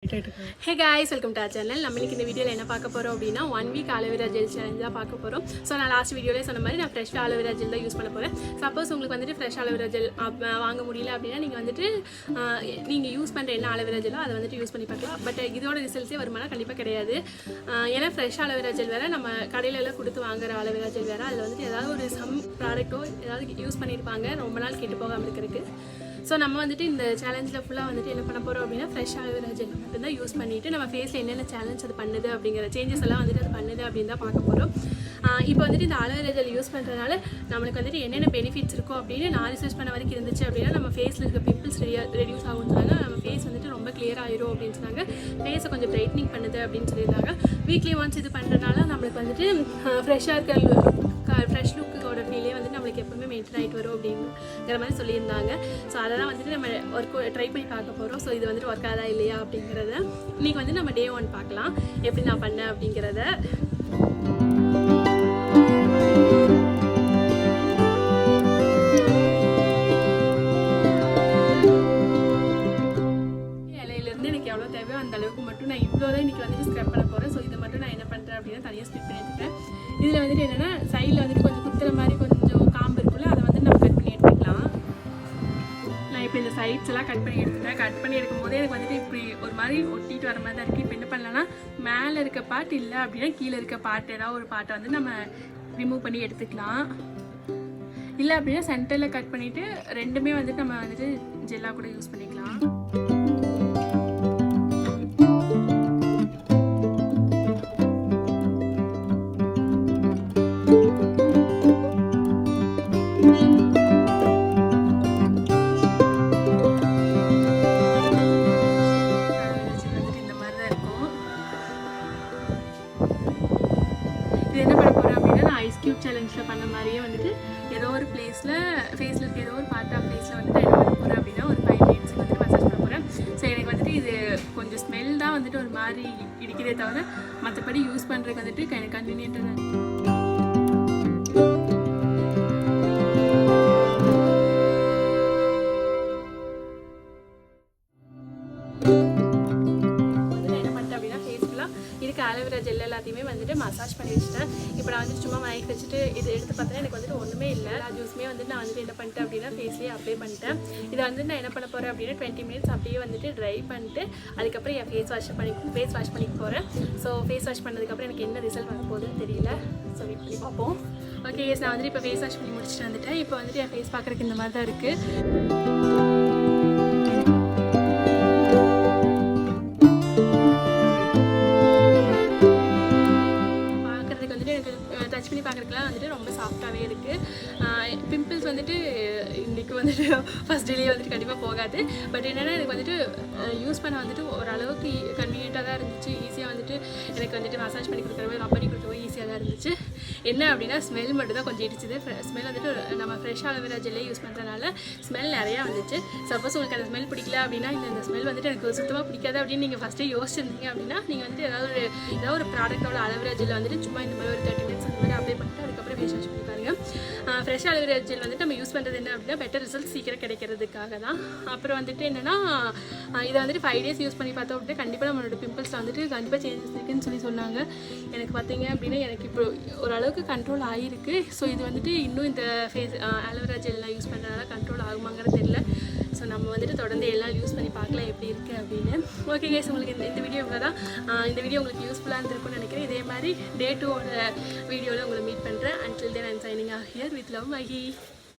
Hey guys, welcome to our channel. நம்ம இன்னைக்கு இந்த வீடியோல என்ன பார்க்க போறோம் அப்படினா 1 week aloe vera gel challenge தான் பார்க்க போறோம். சோ நான் லாஸ்ட் வீடியோலயே சொன்ன மாதிரி நான் fresh aloe vera gel தான் யூஸ் பண்ண போறேன். சப்போஸ் உங்களுக்கு வந்துட்டு fresh aloe vera gel வாங்க முடியல அப்படினா நீங்க வந்துட்டு நீங்க யூஸ் பண்ற என்ன aloe vera gel அதை வந்துட்டு யூஸ் பண்ணி பார்க்கலாம். பட் இதோட ரிசல்ட்ஸே வருமானா கண்டிப்பா கிடையாது. ஏன்னா fresh aloe vera gel வேற நம்ம கடையில எல்லாம் கொடுத்து வாங்குற aloe vera gel வேற. அதுல வந்துட்டு ஏதாவது ஒரு சம் ப்ராடக்ட்டோ ஏதாவது யூஸ் பண்ணிருப்பாங்க ரொம்ப நாள் கெட்டு போகாம இருக்கிறதுக்கு. ஸோ நம்ம வந்துட்டு இந்த சேலஞ்சில் ஃபுல்லாக வந்துட்டு என்ன பண்ண போகிறோம் அப்படின்னா ஃப்ரெஷ் aloe vera gel மட்டும்தான் யூஸ் பண்ணிவிட்டு நம்ம ஃபேஸில் என்னென்ன சேலஞ்ச் அது பண்ணுது அப்படிங்கிற சேஞ்சஸ் எல்லாம் வந்துட்டு அது பண்ணுது அப்படின்னு தான் பார்க்க போகிறோம். இப்போ வந்துட்டு இந்த aloe vera gel யூஸ் பண்ணுறதுனால நம்மளுக்கு வந்துட்டு என்னென்ன பெனிஃபிட்ஸ் இருக்கும் அப்படின்னு நான் ரிசர்ச் பண்ண வரைக்கும் இருந்துச்சு அப்படின்னா நம்ம ஃபேஸில் இருக்க பிம்பிள்ஸ் ரெடியூஸ் ஆகும்னு சொன்னாங்க. நம்ம ஃபேஸ் வந்துட்டு ரொம்ப கிளியர் ஆயிரும் அப்படின்னு சொன்னாங்க. ஃபேஸை கொஞ்சம் பிரைட்னிங் பண்ணுது அப்படின்னு சொல்லியிருந்தாங்க. வீக்லி ஒன்ஸ் இது பண்ணுறதுனால நம்மளுக்கு வந்துட்டு ஃப்ரெஷ்ஷாக இருக்க ஃப்ரெஷ் லுக்கோட ஃபீலே வந்து நம்மளுக்கு எப்பவுமே மெயின்டைன் ஆகிட்டு வரும் அப்படிங்கிற மாதிரி சொல்லியிருந்தாங்க. ஸோ அதெல்லாம் வந்துட்டு நம்ம ட்ரை பண்ணி பார்க்க போகிறோம். ஸோ இது வந்துட்டு ஒர்க் ஆகுதா இல்லையா அப்படிங்கிறத இன்றைக்கி வந்து நம்ம டே 1 பார்க்கலாம் எப்படி நான் பண்ணேன் அப்படிங்கிறத. இலையிலேருந்து எனக்கு எவ்வளோ தேவையோ அந்த அளவுக்கு மட்டும் நான் இவ்வளோ தான் இன்றைக்கி வந்துட்டு ஸ்க்ரப் பண்ண போகிறேன். ஸோ இதை மட்டும் நான் என்ன பண்ணுறேன் அப்படின்னா தனியாக ஸ்பிட் பண்ணி எடுத்துக்கிறேன். இதில் வந்துட்டு என்னென்னா சைடில் வந்துட்டு கொஞ்சம் குத்துற மாதிரி கொஞ்சம் காம்பு இருக்குல்ல அதை வந்து நம்ம கட் பண்ணி எடுத்துக்கலாம். நான் இப்போ இந்த சைட்ஸ் எல்லாம் கட் பண்ணி எடுத்துட்டேன். கட் பண்ணி எடுக்கும் போதே எனக்கு வந்துட்டு இப்படி ஒரு மாதிரி ஒட்டிட்டு வர மாதிரி தான் இருக்குது. இப்போ என்ன பண்ணலான்னா மேலே இருக்க பார்ட் இல்லை அப்படின்னா கீழே இருக்க பார்ட் ஏதாவது ஒரு பார்ட்டை வந்து நம்ம ரிமூவ் பண்ணி எடுத்துக்கலாம். இல்லை அப்படின்னா சென்டரில் கட் பண்ணிவிட்டு ரெண்டுமே வந்துட்டு நம்ம வந்துட்டு ஜெல்லாக கூட யூஸ் பண்ணிக்கலாம். இது என்ன பண்ண போகிறேன் அப்படின்னா நான் ஐஸ் க்யூப் சேலஞ்சில் பண்ண மாதிரியே வந்துட்டு ஏதோ ஒரு பிளேஸில் ஃபேஸில் இருக்க ஏதோ ஒரு பார்ட் ஆஃப் பிளேஸில் வந்துட்டு என்ன பண்ண போகிறேன் அப்படின்னா ஒரு 5 minutes வந்துட்டு மசாஜ் பண்ண போகிறேன். ஸோ எனக்கு வந்துட்டு இது கொஞ்சம் ஸ்மெல் தான் வந்துட்டு ஒரு மாதிரி இடிக்கிறதே தவிர மற்றபடி யூஸ் பண்ணுறதுக்கு வந்துட்டு எனக்கு கன்வீனியன்ட்டாக தான். இதுக்கு aloe vera gel எல்லாத்தையுமே வந்துட்டு மசாஜ் பண்ணி வச்சுட்டேன். இப்போ நான் வந்துட்டு சும்மா மைக் வச்சுட்டு இது எடுத்து பார்த்தேன்னா எனக்கு வந்துட்டு ஒன்றுமே இல்லை. ஜூஸுமே வந்துட்டு நான் வந்துட்டு என்ன பண்ணிட்டேன் அப்படின்னா ஃபேஸ்லேயே அப்ளை பண்ணிட்டேன். இதை வந்து நான் என்ன பண்ண போகிறேன் அப்படின்னா 20 minutes அப்படியே வந்துட்டு ட்ரை பண்ணிட்டு அதுக்கப்புறம் என் ஃபேஸ் வாஷ் பண்ணிக்க போகிறேன். ஸோ ஃபேஸ் வாஷ் பண்ணதுக்கப்புறம் எனக்கு என்ன ரிசல்ட் வர போகுதுன்னு தெரியல. ஸோ வெயிட் பண்ணி பார்ப்போம். ஓகே எஸ், நான் வந்துட்டு இப்போ ஃபேஸ் வாஷ் பண்ணி முடிச்சுட்டு வந்துட்டேன். இப்போ வந்துட்டு என் ஃபேஸ் பார்க்குறதுக்கு இந்த மாதிரி தான் இருக்குது. டச் பண்ணி பார்க்குறதுக்குலாம் வந்துட்டு ரொம்ப சாஃப்டாகவே இருக்குது. பிம்பிள்ஸ் வந்துட்டு இன்றைக்கி வந்துட்டு ஃபஸ்ட் டேலேயே வந்துட்டு கண்டிப்பாக போகாது. பட் என்னென்னா எனக்கு வந்துட்டு யூஸ் பண்ண வந்துட்டு ஓரளவுக்கு கன்வீனியண்ட்டாக தான் இருந்துச்சு. ஈஸியாக வந்துட்டு எனக்கு வந்துட்டு மசாஜ் பண்ணி கொடுக்குறவோ ரப் பண்ணி கொடுக்கவோ ஈஸியாக தான் இருந்துச்சு. என்ன அப்படின்னா ஸ்மெல் மட்டும் தான் கொஞ்சம் இடிச்சுது. ஸ்மெல் வந்துட்டு நம்ம fresh aloe vera gel use பண்ணுறதுனால ஸ்மெல் நிறையா வந்துச்சு. சப்போஸ் உங்களுக்கு அந்த ஸ்மெல் பிடிக்கல அப்படின்னா இந்த ஸ்மெல் வந்துட்டு எனக்கு சுத்தமாக பிடிக்காது அப்படின்னு நீங்கள் ஃபஸ்ட்டே யோசிச்சிருந்தீங்க அப்படின்னா நீங்கள் வந்துட்டு ஏதாவது ஒரு ப்ராடக்டோட aloe vera gel வந்துட்டு சும்மா இந்த மாதிரி ஒரு 30 minutes அந்த மாதிரி அப்ளை பண்ணிட்டு அதுக்கப்புறம் ஃபேஸ் வாஷ் பண்ணி பாருங்க. ஃப்ரெஷ் aloe vera gel வந்துட்டு நம்ம யூஸ் பண்ணுறது என்ன அப்படின்னா பெட்டர் ரிசல்ட் சீக்கிரம் கிடைக்கிறதுக்காக தான். அப்புறம் வந்துட்டு என்னென்னா இதை வந்துட்டு 5 days யூஸ் பண்ணி பார்த்தோம் அப்படின்னா கண்டிப்பாக நம்மளோட பிம்பிள்ஸில் வந்துட்டு கண்டிப்பாக சேஞ்சஸ் இருக்குன்னு சொன்னாங்க. எனக்கு பார்த்தீங்க அப்படின்னா எனக்கு இப்போ ஓரளவுக்கு கண்ட்ரோல் ஆகிருக்கு. ஸோ இது வந்துட்டு இன்னும் இந்த aloe vera gel யூஸ் பண்ணுறதுனால கண்ட்ரோல் ஆகுமாங்கிறது தெரியல. ஸோ நம்ம வந்துட்டு தொடர்ந்து எல்லாம் யூஸ் பண்ணி பார்க்கலாம் எப்படி இருக்குது அப்படின்னு. ஓகே கைஸ், உங்களுக்கு இந்த வீடியோ இவ்வளோ தான். இந்த வீடியோ உங்களுக்கு யூஸ்ஃபுல்லாக இருந்திருக்கும்னு நினைக்கிறேன். இதே மாதிரி டே 2 வீடியோவில் உங்களை மீட் பண்ணுறேன். Until then I'm signing off here with love, Maggie.